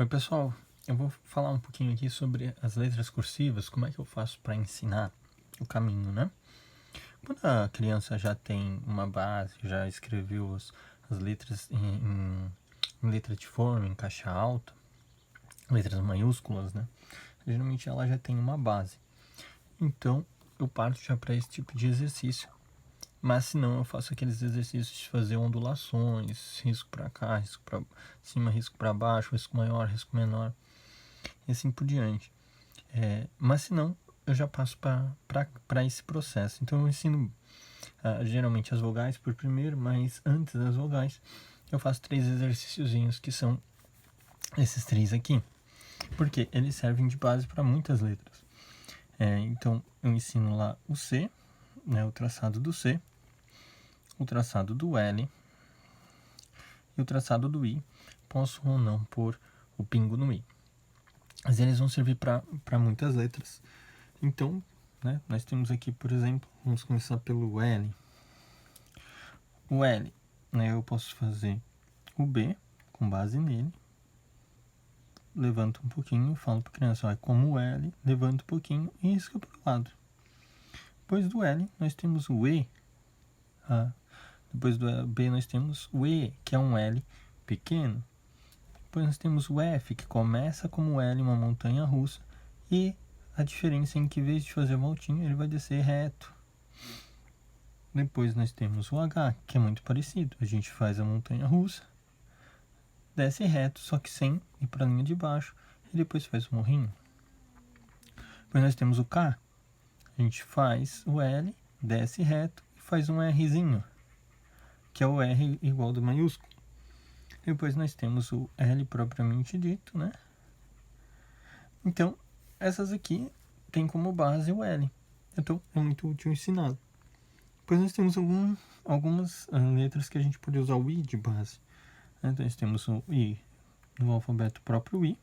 Oi pessoal, eu vou falar um pouquinho aqui sobre as letras cursivas, como é que eu faço para ensinar o caminho, né? Quando a criança já tem uma base, já escreveu as letras em letra de forma, em caixa alta, letras maiúsculas, né? Geralmente ela já tem uma base. Então eu parto já para esse tipo de exercício. Mas se não, eu faço aqueles exercícios de fazer ondulações, risco para cá, risco para cima, risco para baixo, risco maior, risco menor, e assim por diante. Mas se não, eu já passo para esse processo. Então eu ensino geralmente as vogais por primeiro, mas antes das vogais eu faço 3 exercíciozinhos que são esses 3 aqui, porque eles servem de base para muitas letras. Então eu ensino lá o C, né, o traçado do C, o traçado do L e o traçado do I. Posso ou não pôr o pingo no I, mas eles vão servir para muitas letras. Então, né, nós temos aqui, por exemplo, vamos começar pelo L. O L, né, eu posso fazer o B com base nele, levanto um pouquinho, falo para a criança, ó, como o L, levanto um pouquinho e risca para o lado. Depois do L, nós temos o E. Depois do B, nós temos o E, que é um L pequeno. Depois nós temos o F, que começa como L, uma montanha russa, e a diferença é que, em vez de fazer a voltinha, ele vai descer reto. Depois nós temos o H, que é muito parecido. A gente faz a montanha russa, desce reto, só que sem ir para a linha de baixo, e depois faz o morrinho. Depois nós temos o K, a gente faz o L, desce reto e faz um Rzinho, que é o R igual do maiúsculo. Depois nós temos o L propriamente dito, né? Então, essas aqui tem como base o L. Então, é muito útil ensinar. Depois nós temos algumas letras que a gente pode usar o I de base. Então nós temos o I no alfabeto próprio I.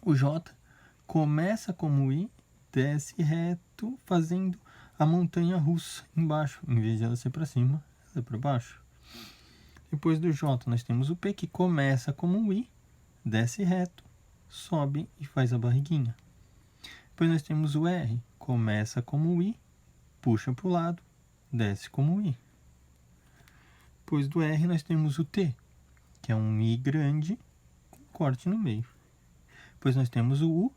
O J começa como I, desce reto, fazendo a montanha russa embaixo. Em vez de ela ser para cima, ela é para baixo. Depois do J nós temos o P, que começa como I, desce reto, sobe e faz a barriguinha. Depois nós temos o R, começa como I, puxa para o lado, desce como I. Depois do R nós temos o T, que é um I grande com corte no meio. Depois nós temos o U,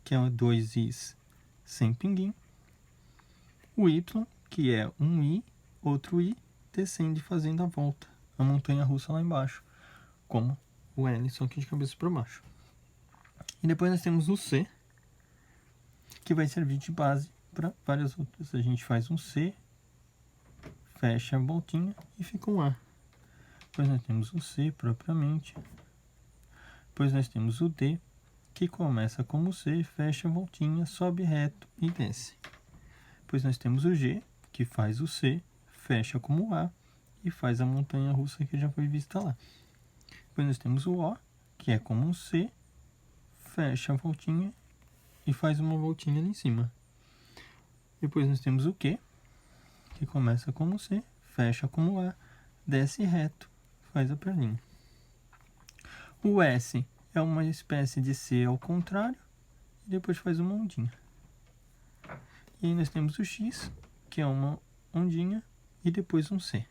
que é 2 Is sem pinguim. O Y, que é um I, outro I, descende fazendo a volta, a montanha russa lá embaixo, como o L, só que de cabeça para baixo. E depois nós temos o C, que vai servir de base para várias outras. A gente faz um C, fecha a voltinha e fica um A. Depois nós temos o C propriamente. Depois nós temos o D, que começa como C, fecha a voltinha, sobe reto e desce. Depois nós temos o G, que faz o C, fecha como A e faz a montanha russa que já foi vista lá. Depois nós temos o O, que é como um C, fecha a voltinha e faz uma voltinha ali em cima. Depois nós temos o Q, que começa como C, fecha como A, desce reto, faz a perninha. O S é uma espécie de C ao contrário, e depois faz uma ondinha. E aí nós temos o X, que é uma ondinha, e depois um C.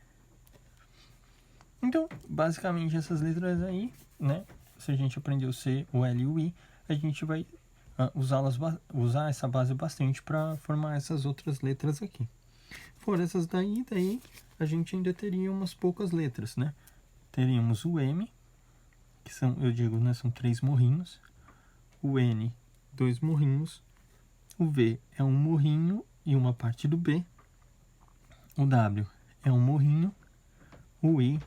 Então, basicamente essas letras aí, né? Se a gente aprender o C, o L e o I, a gente vai usar essa base bastante para formar essas outras letras aqui. Fora essas daí a gente ainda teria umas poucas letras, né? Teríamos o M, que são, eu digo, né, são 3 morrinhos. O N, 2 morrinhos. O V é um morrinho e uma parte do B. O W é um morrinho. O I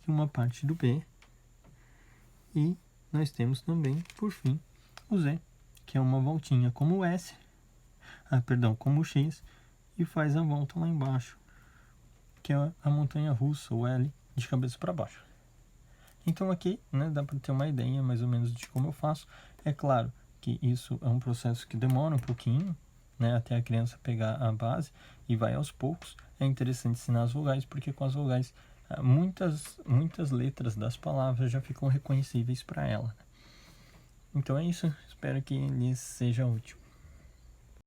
e uma parte do B. E nós temos também, por fim, o Z, que é uma voltinha como o S, como o X, e faz a volta lá embaixo, que é a montanha russa, o L, de cabeça para baixo. Então aqui, né, dá para ter uma ideia mais ou menos de como eu faço. É claro que isso é um processo que demora um pouquinho, né, até a criança pegar a base e vai aos poucos. É interessante ensinar as vogais, porque com as vogais muitas letras das palavras já ficam reconhecíveis para ela. Então é isso, espero que lhes seja útil.